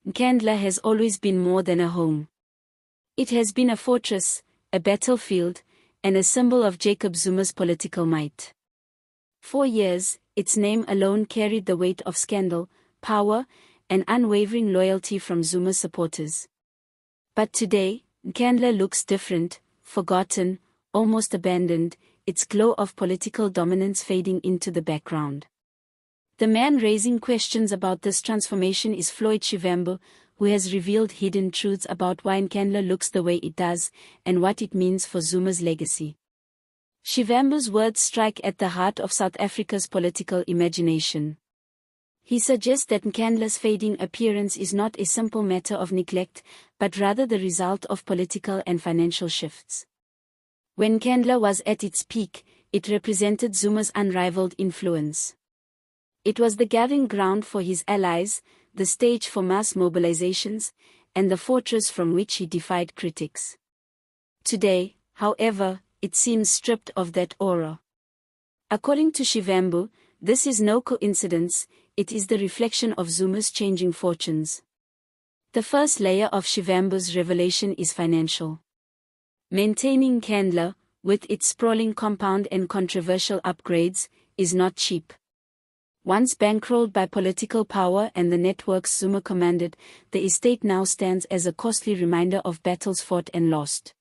Nkandla has always been more than a home. It has been a fortress, a battlefield, and a symbol of Jacob Zuma's political might. For years, its name alone carried the weight of scandal, power, and unwavering loyalty from Zuma's supporters. But today, Nkandla looks different, forgotten, almost abandoned, its glow of political dominance fading into the background. The man raising questions about this transformation is Floyd Shivambu, who has revealed hidden truths about why Nkandla looks the way it does, and what it means for Zuma's legacy. Shivambu's words strike at the heart of South Africa's political imagination. He suggests that Nkandla's fading appearance is not a simple matter of neglect, but rather the result of political and financial shifts. When Nkandla was at its peak, it represented Zuma's unrivaled influence. It was the gathering ground for his allies, the stage for mass mobilizations, and the fortress from which he defied critics. Today, however, it seems stripped of that aura. According to Shivambu, this is no coincidence, it is the reflection of Zuma's changing fortunes. The first layer of Shivambu's revelation is financial. Maintaining Nkandla, with its sprawling compound and controversial upgrades, is not cheap. Once bankrolled by political power and the networks Zuma commanded, the estate now stands as a costly reminder of battles fought and lost.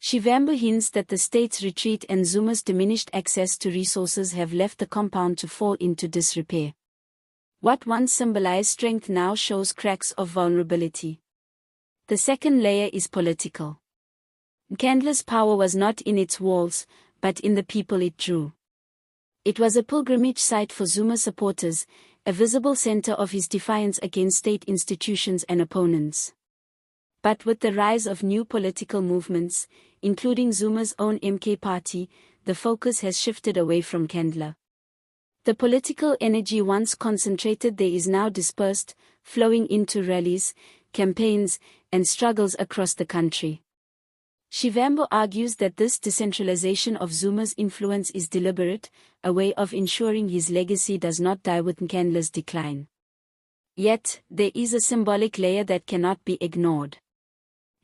Shivambu hints that the state's retreat and Zuma's diminished access to resources have left the compound to fall into disrepair. What once symbolized strength now shows cracks of vulnerability. The second layer is political. Nkandla's power was not in its walls, but in the people it drew. It was a pilgrimage site for Zuma supporters, a visible center of his defiance against state institutions and opponents. But with the rise of new political movements, including Zuma's own MK party, the focus has shifted away from Nkandla. The political energy once concentrated there is now dispersed, flowing into rallies, campaigns, and struggles across the country. Shivambu argues that this decentralization of Zuma's influence is deliberate, a way of ensuring his legacy does not die with Nkandla's decline. Yet, there is a symbolic layer that cannot be ignored.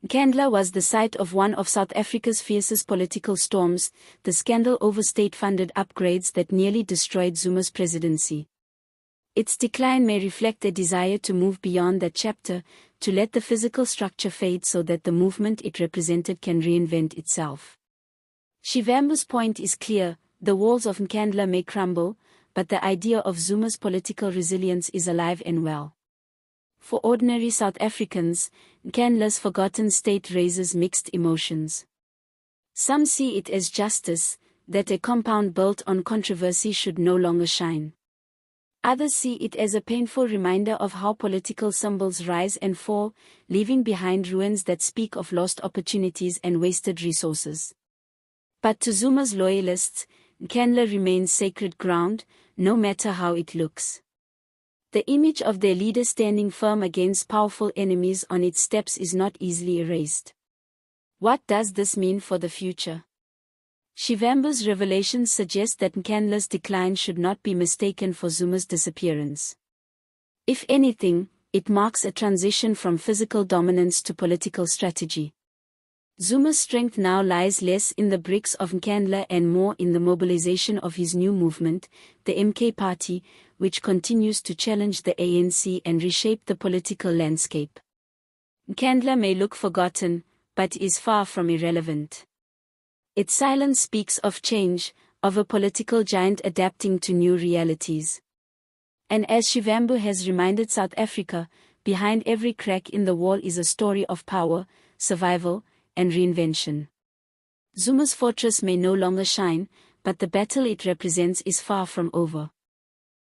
Nkandla was the site of one of South Africa's fiercest political storms, the scandal over state-funded upgrades that nearly destroyed Zuma's presidency. Its decline may reflect a desire to move beyond that chapter, to let the physical structure fade so that the movement it represented can reinvent itself. Shivambu's point is clear, the walls of Nkandla may crumble, but the idea of Zuma's political resilience is alive and well. For ordinary South Africans, Nkandla's forgotten state raises mixed emotions. Some see it as justice, that a compound built on controversy should no longer shine. Others see it as a painful reminder of how political symbols rise and fall, leaving behind ruins that speak of lost opportunities and wasted resources. But to Zuma's loyalists, Nkandla remains sacred ground, no matter how it looks. The image of their leader standing firm against powerful enemies on its steps is not easily erased. What does this mean for the future? Shivambu's revelations suggest that Nkandla's decline should not be mistaken for Zuma's disappearance. If anything, it marks a transition from physical dominance to political strategy. Zuma's strength now lies less in the bricks of Nkandla and more in the mobilization of his new movement, the MK party, which continues to challenge the ANC and reshape the political landscape. Nkandla may look forgotten, but is far from irrelevant. Its silence speaks of change, of a political giant adapting to new realities. And as Shivambu has reminded South Africa, behind every crack in the wall is a story of power, survival, and reinvention. Zuma's fortress may no longer shine, but the battle it represents is far from over.